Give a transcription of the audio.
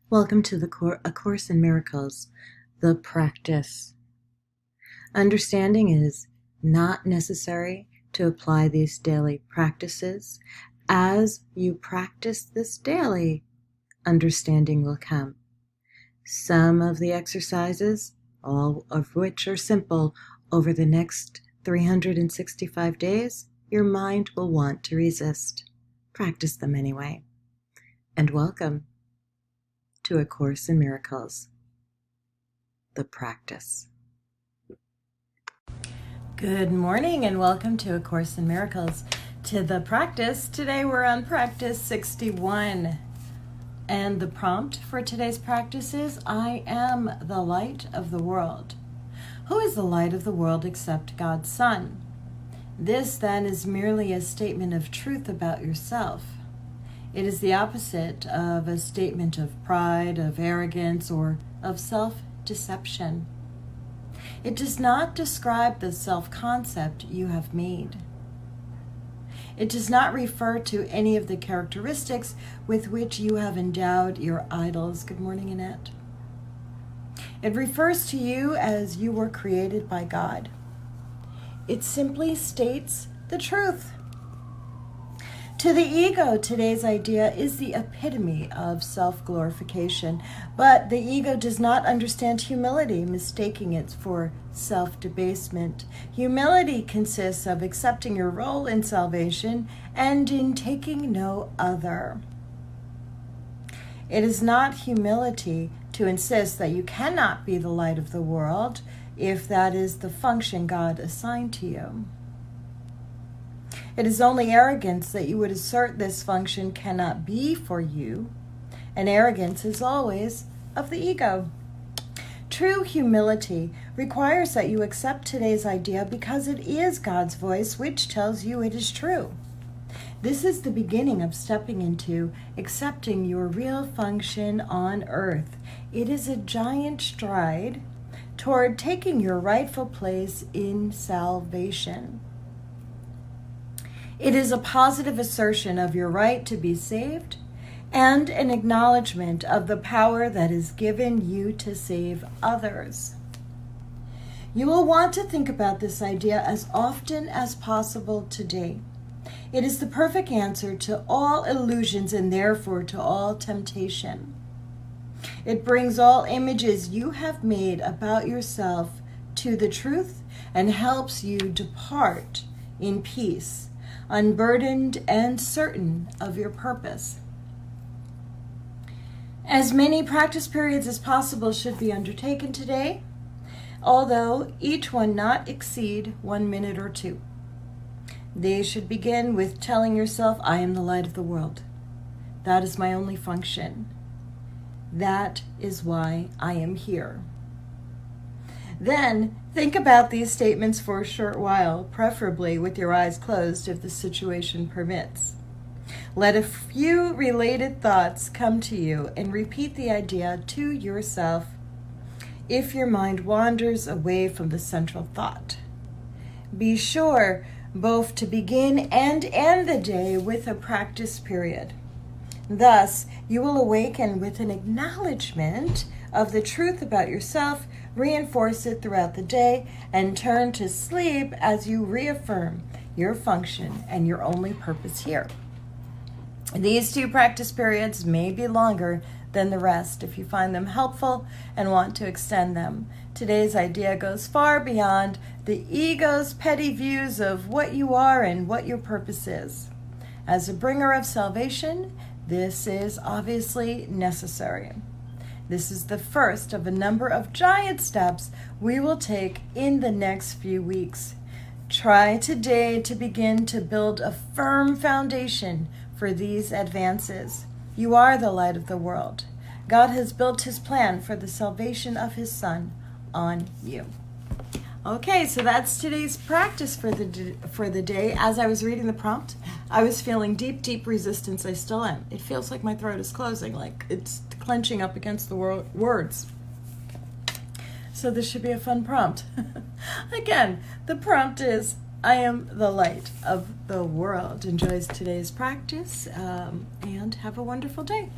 Welcome to A Course in Miracles, the practice. Understanding is not necessary to apply these daily practices. As you practice this daily, understanding will come. Some of the exercises, all of which are simple, over the next 365 days, your mind will want to resist. Practice them anyway. And welcome to A Course in Miracles, the practice. Good morning and welcome to A Course in Miracles, to the practice. Today we're on practice 61. And the prompt for today's practice is, I am the light of the world. Who is the light of the world except God's Son? This then is merely a statement of truth about yourself. It is the opposite of a statement of pride, of arrogance, or of self-deception. It does not describe the self-concept you have made. It does not refer to any of the characteristics with which you have endowed your idols. Good morning, Annette. It refers to you as you were created by God. It simply states the truth. To the ego, today's idea is the epitome of self-glorification, but the ego does not understand humility, mistaking it for self-debasement. Humility consists of accepting your role in salvation and in taking no other. It is not humility to insist that you cannot be the light of the world if that is the function God assigned to you. It is only arrogance that you would assert this function cannot be for you, and arrogance is always of the ego. True humility requires that you accept today's idea because it is God's voice which tells you it is true. This is the beginning of stepping into accepting your real function on earth. It is a giant stride toward taking your rightful place in salvation. It is a positive assertion of your right to be saved and an acknowledgement of the power that is given you to save others. You will want to think about this idea as often as possible today. It is the perfect answer to all illusions and therefore to all temptation. It brings all images you have made about yourself to the truth and helps you depart in peace, unburdened and certain of your purpose. As many practice periods as possible should be undertaken today, although each one not exceed 1 minute or 2. They should begin with telling yourself, I am the light of the world. That is my only function. That is why I am here. Then think about these statements for a short while, preferably with your eyes closed if the situation permits. Let a few related thoughts come to you and repeat the idea to yourself if your mind wanders away from the central thought. Be sure both to begin and end the day with a practice period. Thus, you will awaken with an acknowledgement of the truth about yourself, reinforce it throughout the day, and turn to sleep as you reaffirm your function and your only purpose here. These 2 practice periods may be longer than the rest if you find them helpful and want to extend them. Today's idea goes far beyond the ego's petty views of what you are and what your purpose is. As a bringer of salvation, this is obviously necessary. This is the first of a number of giant steps we will take in the next few weeks. Try today to begin to build a firm foundation for these advances. You are the light of the world. God has built his plan for the salvation of his Son on you. Okay, so that's today's practice for the day. As I was reading the prompt, I was feeling deep resistance. I still am. It feels like my throat is closing, like it's clenching up against the words. So this should be a fun prompt. Again, the prompt is, I am the light of the world. Enjoy today's practice and have a wonderful day.